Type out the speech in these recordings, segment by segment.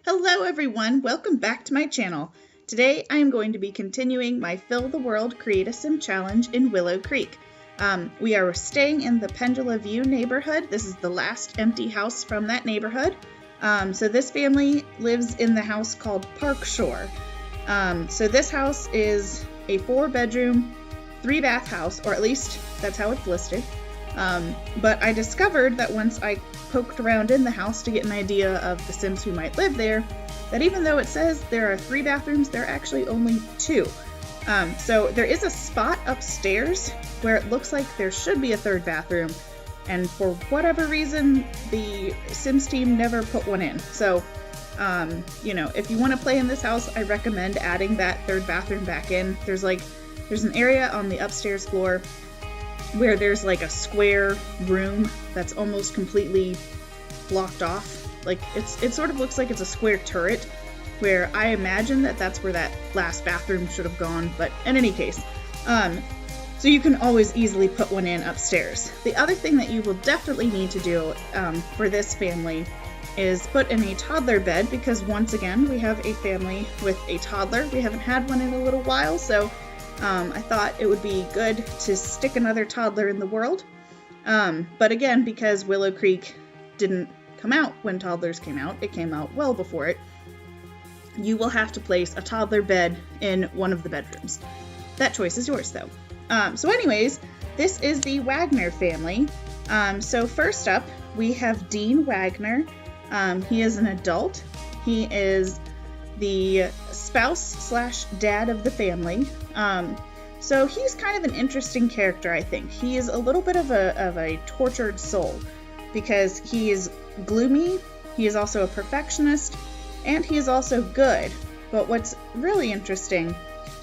Hello everyone, welcome back to my channel. Today I am going to be continuing my Fill the World Create a Sim challenge in Willow Creek. We are staying in the Pendula View neighborhood. This is the last empty house from that neighborhood. So this family lives in the house called Park Shore. So this house is a 4-bedroom, 3-bath house, or at least that's how it's listed. But I discovered that once I poked around in the house to get an idea of the Sims who might live there, that even though it says there are 3 bathrooms, there are actually only 2. So there is a spot upstairs where it looks like there should be a 3rd bathroom, and for whatever reason, the Sims team never put one in. So, if you want to play in this house, I recommend adding that 3rd bathroom back in. There's an area on the upstairs floor where there's like a square room that's almost completely blocked off. Like it sort of looks like it's a square turret, where I imagine that that's where that last bathroom should have gone, but in any case, so you can always easily put one in upstairs. The other thing that you will definitely need to do for this family is put in a toddler bed, because once again, we have a family with a toddler. We haven't had one in a little while, so I thought it would be good to stick another toddler in the world. But again, because Willow Creek didn't come out when toddlers came out, it came out well before it, you will have to place a toddler bed in one of the bedrooms. That choice is yours, though. So anyways, this is the Wagner family. So first up, we have Dean Wagner. He is an adult. He is the spouse/dad of the family. So he's kind of an interesting character, I think. He is a little bit of a tortured soul, because he is gloomy, he is also a perfectionist, and he is also good. But what's really interesting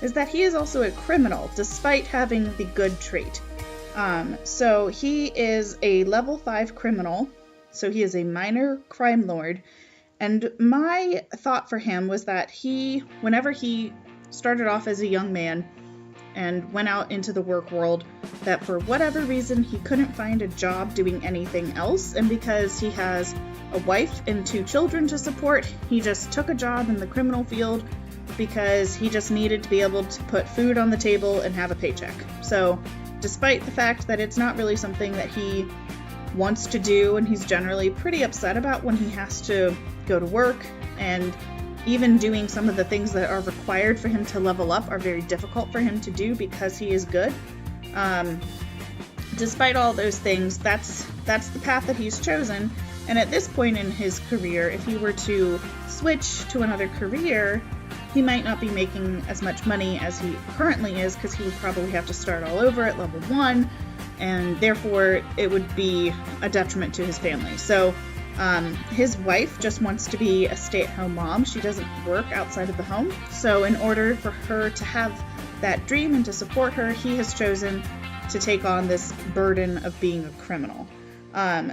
is that he is also a criminal, despite having the good trait. So he is a level 5 criminal, so he is a minor crime lord. And my thought for him was that whenever he started off as a young man and went out into the work world, that for whatever reason he couldn't find a job doing anything else, and because he has a wife and 2 children to support, he just took a job in the criminal field because he just needed to be able to put food on the table and have a paycheck. So despite the fact that it's not really something that he wants to do, and he's generally pretty upset about when he has to go to work, and even doing some of the things that are required for him to level up are very difficult for him to do because he is good. Despite all those things, that's the path that he's chosen. And at this point in his career, if he were to switch to another career, he might not be making as much money as he currently is, because he would probably have to start all over at level 1, and therefore it would be a detriment to his family. So his wife just wants to be a stay-at-home mom. She doesn't work outside of the home. So in order for her to have that dream and to support her, he has chosen to take on this burden of being a criminal.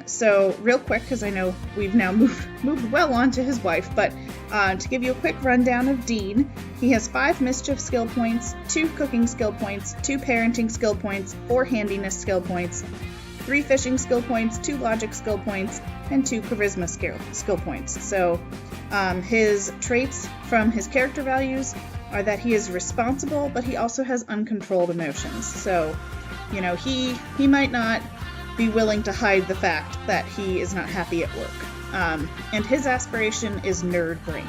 So real quick, because I know we've now moved well on to his wife, but to give you a quick rundown of Dean, he has 5 mischief skill points, 2 cooking skill points, 2 parenting skill points, 4 handiness skill points, 3 fishing skill points, 2 logic skill points, and 2 charisma skill points. So his traits from his character values are that he is responsible, but he also has uncontrolled emotions. So, he might not be willing to hide the fact that he is not happy at work. And his aspiration is nerd brain.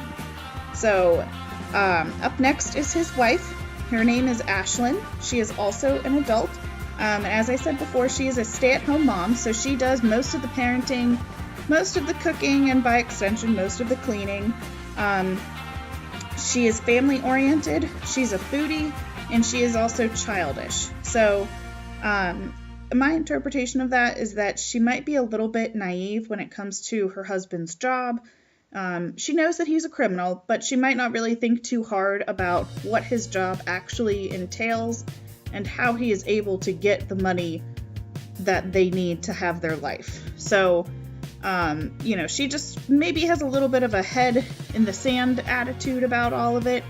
So up next is his wife. Her name is Ashlynn. She is also an adult. And as I said before, she is a stay-at-home mom, so she does most of the parenting, most of the cooking, and by extension, most of the cleaning. She is family-oriented, she's a foodie, and she is also childish. So my interpretation of that is that she might be a little bit naive when it comes to her husband's job. She knows that he's a criminal, but she might not really think too hard about what his job actually entails and how he is able to get the money that they need to have their life. So, she just maybe has a little bit of a head in the sand attitude about all of it.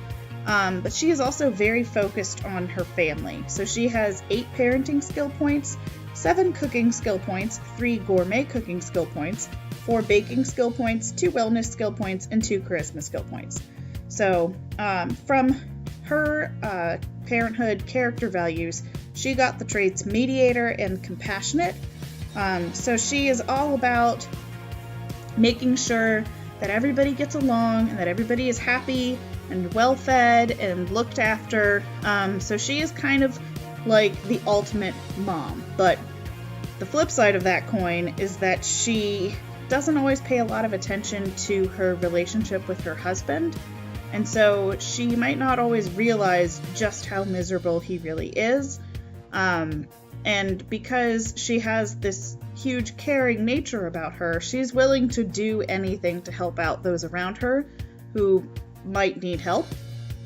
But she is also very focused on her family. So she has 8 parenting skill points, 7 cooking skill points, 3 gourmet cooking skill points, 4 baking skill points, 2 wellness skill points, and 2 charisma skill points. So from her parenthood character values, she got the traits mediator and compassionate. So she is all about making sure that everybody gets along and that everybody is happy and well-fed and looked after. So she is kind of like the ultimate mom. But the flip side of that coin is that she doesn't always pay a lot of attention to her relationship with her husband. And so she might not always realize just how miserable he really is. And because she has this huge caring nature about her, she's willing to do anything to help out those around her who might need help.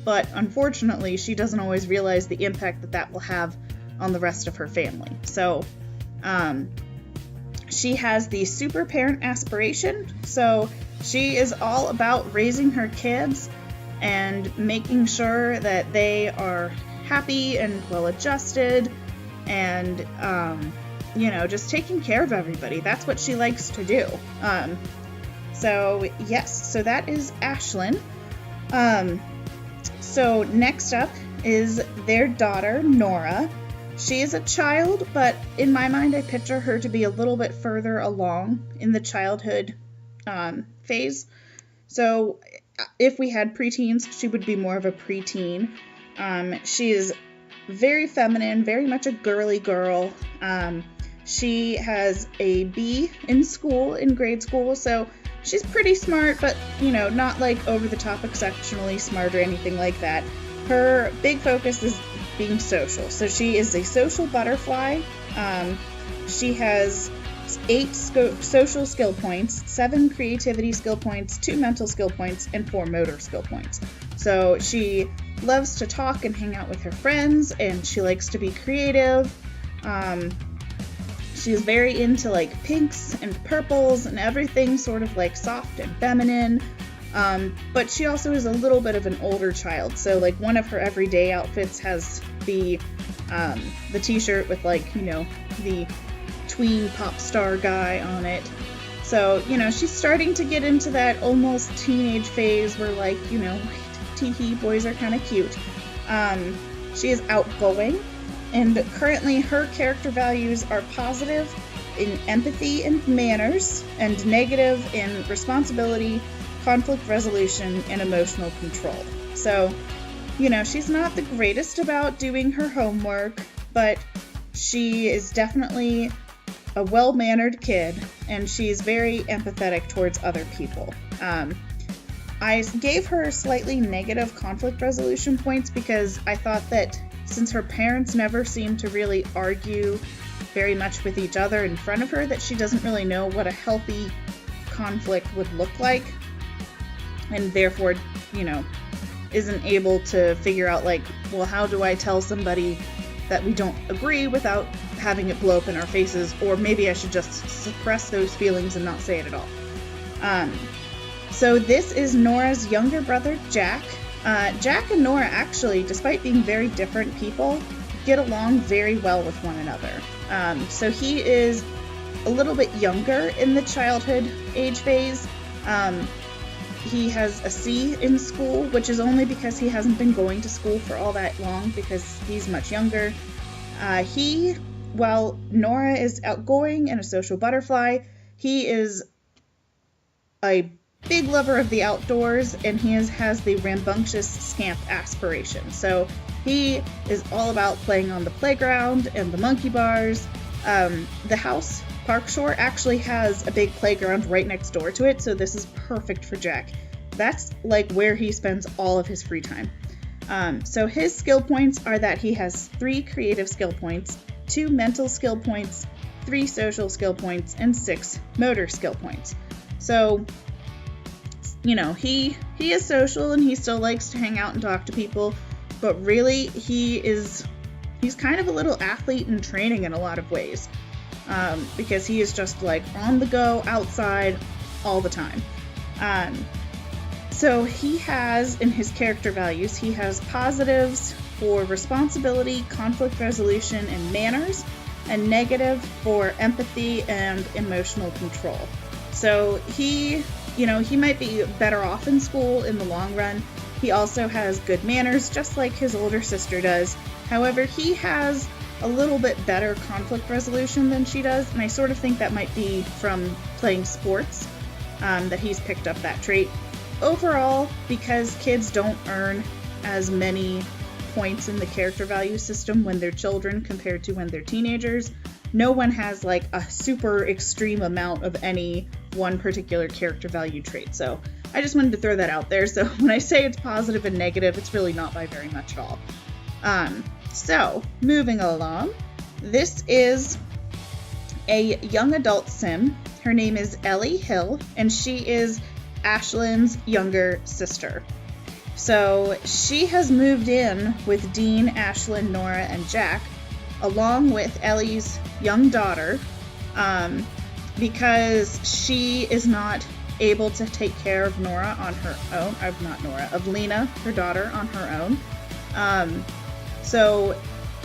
But unfortunately, she doesn't always realize the impact that that will have on the rest of her family. So she has the super parent aspiration. So she is all about raising her kids and making sure that they are happy and well adjusted and just taking care of everybody. That's what she likes to do. So that is Ashlynn. So next up is their daughter, Nora. She is a child, but in my mind, I picture her to be a little bit further along in the childhood phase. So if we had preteens, she would be more of a preteen. She is very feminine, very much a girly girl. She has a B in school, in grade school, so she's pretty smart, but, not like over the top exceptionally smart or anything like that. Her big focus is being social. So she is a social butterfly. She has 8 social skill points, 7 creativity skill points, 2 mental skill points, and 4 motor skill points. So she loves to talk and hang out with her friends, and she likes to be creative. She's very into like pinks and purples and everything sort of like soft and feminine. But she also is a little bit of an older child. So like one of her everyday outfits has the t-shirt with like, the tween pop star guy on it. So, she's starting to get into that almost teenage phase where like, tee-hee, boys are kind of cute. She is outgoing. And currently her character values are positive in empathy and manners, and negative in responsibility, conflict resolution, and emotional control. So, she's not the greatest about doing her homework, but she is definitely a well-mannered kid, and she's very empathetic towards other people. I gave her slightly negative conflict resolution points because I thought that since her parents never seem to really argue very much with each other in front of her, that she doesn't really know what a healthy conflict would look like, and therefore, isn't able to figure out like, well, how do I tell somebody that we don't agree without having it blow up in our faces, or maybe I should just suppress those feelings and not say it at all. So this is Nora's younger brother, Jack. Jack and Nora actually, despite being very different people, get along very well with one another. So he is a little bit younger in the childhood age phase. He has a C in school, which is only because he hasn't been going to school for all that long because he's much younger. While Nora is outgoing and a social butterfly, he is a big lover of the outdoors, and he has the rambunctious scamp aspiration. So he is all about playing on the playground and the monkey bars. The house, Park Shore, actually has a big playground right next door to it, so this is perfect for Jack. That's like where he spends all of his free time. So his skill points are that he has 3 creative skill points, 2 mental skill points, 3 social skill points, and 6 motor skill points. So he is social and he still likes to hang out and talk to people, but really he's kind of a little athlete in training in a lot of ways, because he is just like on the go outside all the time. So he has, in his character values, he has positives for responsibility, conflict resolution, and manners, and negative for empathy and emotional control. So he might be better off in school in the long run. He also has good manners, just like his older sister does. However, he has a little bit better conflict resolution than she does, and I sort of think that might be from playing sports, that he's picked up that trait. Overall, because kids don't earn as many points in the character value system when they're children compared to when they're teenagers, no one has like a super extreme amount of any one particular character value trait. So I just wanted to throw that out there. So when I say it's positive and negative, it's really not by very much at all. So moving along, this is a young adult sim. Her name is Ellie Hill, and she is Ashlynn's younger sister. So she has moved in with Dean, Ashlynn, Nora, and Jack, along with Ellie's young daughter, because she is not able to take care of Nora on her own, of Lena, her daughter, on her own. So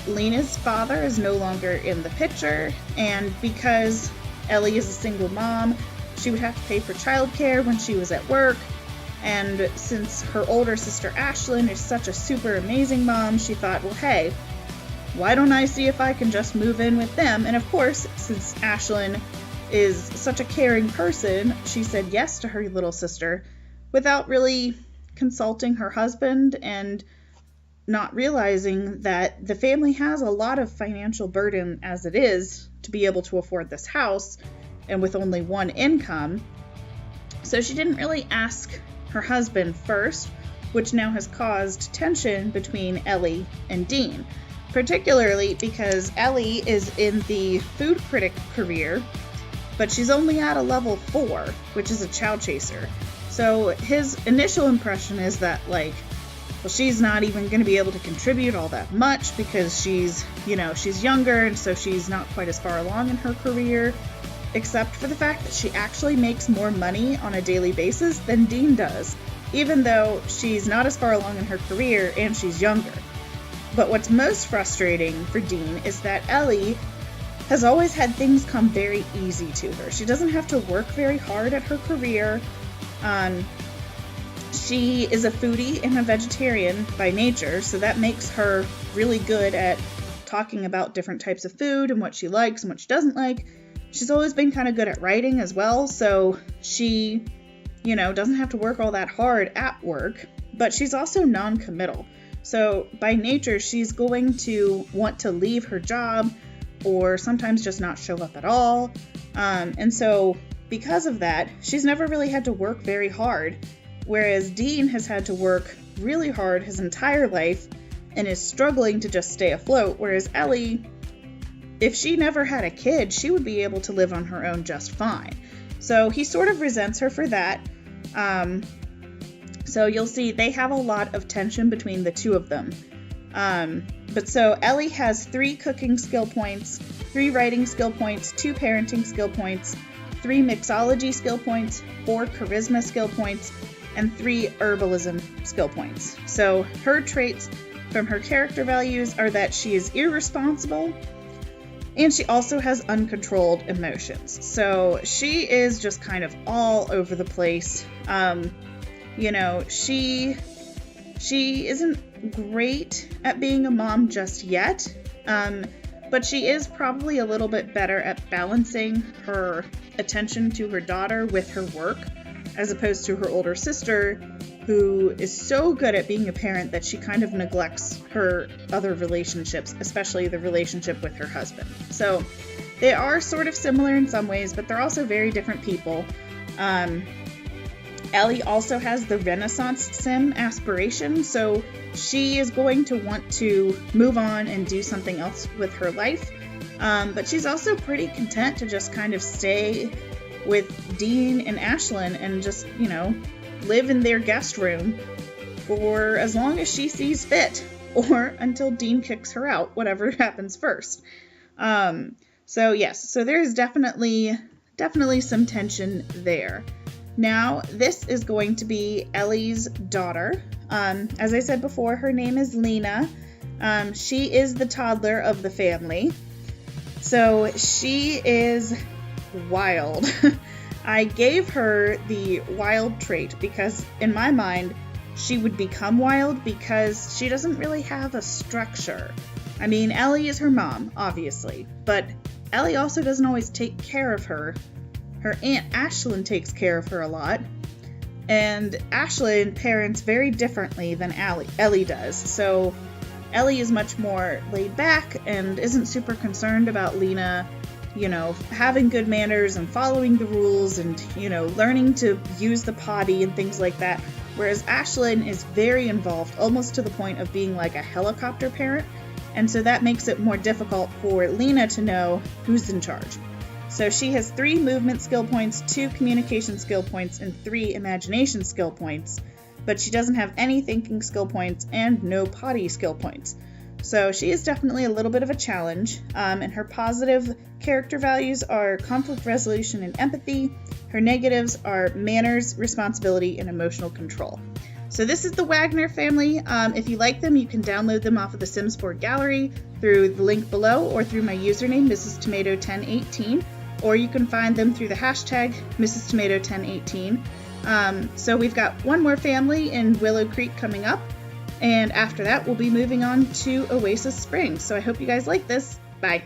Lena's father is no longer in the picture, and because Ellie is a single mom, she would have to pay for childcare when she was at work. And since her older sister Ashlynn is such a super amazing mom, she thought, well, hey, why don't I see if I can just move in with them? And of course, since Ashlynn is such a caring person, she said yes to her little sister without really consulting her husband and not realizing that the family has a lot of financial burden as it is to be able to afford this house and with only one income. So she didn't really ask her husband first, which now has caused tension between Ellie and Dean, particularly because Ellie is in the food critic career, but she's only at a level 4, which is a chow chaser. So his initial impression is that, like, well, she's not even going to be able to contribute all that much because she's younger, and so she's not quite as far along in her career, except for the fact that she actually makes more money on a daily basis than Dean does, even though she's not as far along in her career and she's younger. But what's most frustrating for Dean is that Ellie has always had things come very easy to her. She doesn't have to work very hard at her career. She is a foodie and a vegetarian by nature, so that makes her really good at talking about different types of food and what she likes and what she doesn't like. She's always been kind of good at writing as well, so she, doesn't have to work all that hard at work, but she's also non-committal. So by nature, she's going to want to leave her job or sometimes just not show up at all. And so because of that, she's never really had to work very hard, whereas Dean has had to work really hard his entire life and is struggling to just stay afloat, whereas Ellie, if she never had a kid, she would be able to live on her own just fine. So he sort of resents her for that. So you'll see they have a lot of tension between the two of them. But so Ellie has 3 cooking skill points, 3 writing skill points, 2 parenting skill points, 3 mixology skill points, 4 charisma skill points, and 3 herbalism skill points. So her traits from her character values are that she is irresponsible, and she also has uncontrolled emotions. So she is just kind of all over the place. She isn't great at being a mom just yet, but she is probably a little bit better at balancing her attention to her daughter with her work, as opposed to her older sister, who is so good at being a parent that she kind of neglects her other relationships, especially the relationship with her husband. So they are sort of similar in some ways, but they're also very different people. Ellie also has the Renaissance sim aspiration, so she is going to want to move on and do something else with her life. But she's also pretty content to just kind of stay with Dean and Ashlynn and just, live in their guest room for as long as she sees fit, or until Dean kicks her out, whatever happens first. So there's definitely some tension there. Now, this is going to be Ellie's daughter. As I said before, her name is Lena. She is the toddler of the family. So she is wild. I gave her the wild trait because in my mind, she would become wild because she doesn't really have a structure. I mean, Ellie is her mom, obviously, but Ellie also doesn't always take care of her. Her aunt Ashlynn takes care of her a lot, and Ashlynn parents very differently than Ellie does. So Ellie is much more laid back and isn't super concerned about Lena, having good manners and following the rules and, learning to use the potty and things like that. Whereas Ashlynn is very involved, almost to the point of being like a helicopter parent. And so that makes it more difficult for Lena to know who's in charge. So she has 3 movement skill points, 2 communication skill points, and 3 imagination skill points. But she doesn't have any thinking skill points and no potty skill points. So she is definitely a little bit of a challenge. And her positive character values are conflict resolution and empathy. Her negatives are manners, responsibility, and emotional control. So this is the Wagner family. If you like them, you can download them off of the Sims 4 gallery through the link below or through my username, Mrs. Tomato 1018, or you can find them through the hashtag Mrs. Tomato 1018. So we've got one more family in Willow Creek coming up, and after that we'll be moving on to Oasis Springs. So I hope you guys like this. Bye.